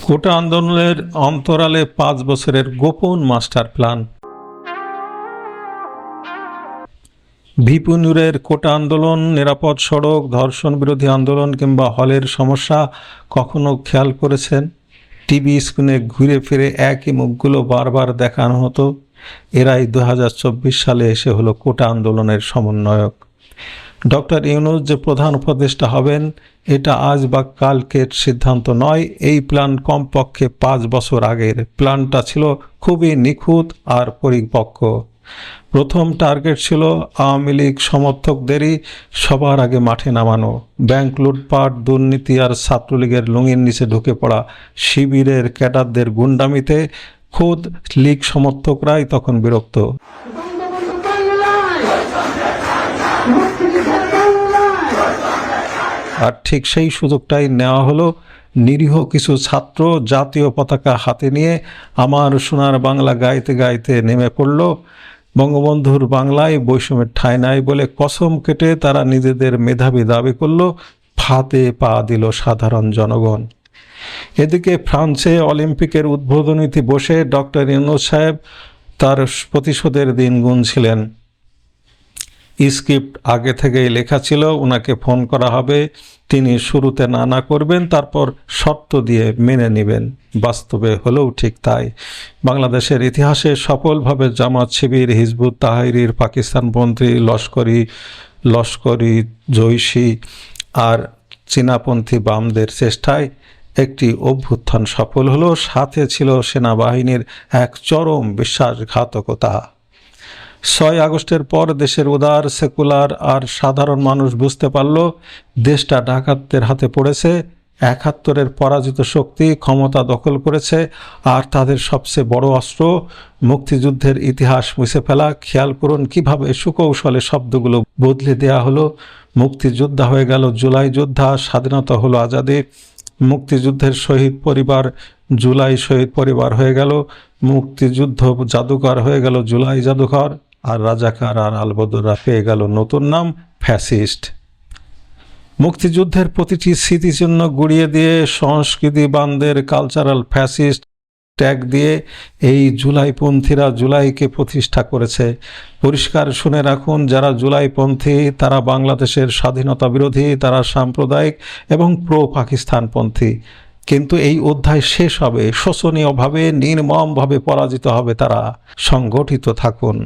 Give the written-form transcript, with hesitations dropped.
কোটা আন্দোলনের অন্তরালে 5 বছরের গোপন মাস্টার প্ল্যান। ভিপি নুরের কোটা আন্দোলন, নিরাপদ সড়ক, ধর্ষণ বিরোধী আন্দোলন কিংবা হলের সমস্যা কখনো খেয়াল করেছেন? টিভি স্ক্রিনে ঘুরে ফিরে একই মুখগুলো বারবার দেখানো হতো। এরাই 2024 সালে এসে হলো কোটা আন্দোলনের সমন্বয়ক। ডক্টর ইউনূস যে প্রধান উপদেষ্টা হবেন, এটা আজ বা কালকের সিদ্ধান্ত নয়। এই প্ল্যান কমপক্ষে 5 বছর আগের। প্ল্যানটা ছিল খুবই নিখুঁত আর পরিপক্ক। প্রথম টার্গেট ছিল আওয়ামী লীগ সমর্থকদেরই সবার আগে মাঠে নামানো। ব্যাংক লুটপাট, দুর্নীতি আর ছাত্রলীগের লুঙির নিচে ঢুকে পড়া শিবিরের ক্যাডারদের গুন্ডামিতে খোদ লীগ সমর্থকরাই তখন বিরক্ত। আর ঠিক সেই সুযোগটাই নেওয়া হলো। নিরীহ কিছু ছাত্র জাতীয় পতাকা হাতে নিয়ে আমার সোনার বাংলা গাইতে গাইতে নেমে পড়ল। বঙ্গবন্ধুর বাংলায় বৈষম্যের ঠাঁই নাই বলে কসম কেটে তারা নিজেদের মেধাবী দাবি করল। ফাঁদে পা দিল সাধারণ জনগণ। এদিকে ফ্রান্সে অলিম্পিকের উদ্বোধনীতে বসে ডক্টর ইউনূস সাহেব তার প্রতিশোধের দিন গুনছিলেন। স্ক্রিপ্ট আগে থেকেই লেখা ছিল, ওনাকে ফোন করা হবে, তিনি শুরুতে না করবেন, তারপর শর্ত দিয়ে মেনে নেবেন। বাস্তবে হলেও ঠিক তাই। বাংলাদেশের ইতিহাসে সফলভাবে জামাত, শিবির, হিজবুত তাহরির, পাকিস্তানপন্থী লস্করি জৈশি আর চীনাপন্থী বামদের চেষ্টায় একটি অভ্যুত্থান সফল হলো। সাথে ছিল সেনাবাহিনীর এক চরম বিশ্বাসঘাতকতা। 6 আগস্টের পর দেশের উদার, সেকুলার আর সাধারণ মানুষ বুঝতে পারল দেশটা ডাকাতদের হাতে পড়েছে। 71-এর পরাজিত শক্তি ক্ষমতা দখল করেছে, আর তাদের সবচেয়ে বড় অস্ত্র মুক্তিযুদ্ধের ইতিহাস মুছে ফেলা। খেয়াল করুন কিভাবে সুকৌশলে শব্দগুলো বদলে দেয়া হলো। মুক্তিযোদ্ধা হয়ে গেল জুলাই যোদ্ধা, স্বাধীনতা হলো আজাদি। মুক্তিযুদ্ধের শহীদ পরিবার জুলাই শহীদ পরিবার হয়ে গেল। মুক্তিযুদ্ধ জাদুঘর হয়ে গেল জুলাই জাদুঘর। আর রাজাকার আর আলবদররা পেয়ে গেল নতুন নাম, ফ্যাসিস্ট। মুক্তিযুদ্ধের প্রতিটি স্মৃতিচিহ্ন গুড়িয়ে দিয়ে সংস্কৃতিবানদের কালচারাল ফ্যাসিস্ট ট্যাগ দিয়ে এই জুলাইপন্থীরা জুলাইকে প্রতিষ্ঠা করেছে। পরিষ্কার শুনে রাখুন, যারা জুলাইপন্থী তারা বাংলাদেশের স্বাধীনতা বিরোধী, তারা সাম্প্রদায়িক এবং প্রো পাকিস্তানপন্থী। কিন্তু এই অধ্যায় শেষ হবে শোচনীয়ভাবে, নির্মমভাবে পরাজিত হবে তারা। সংগঠিত থাকুন।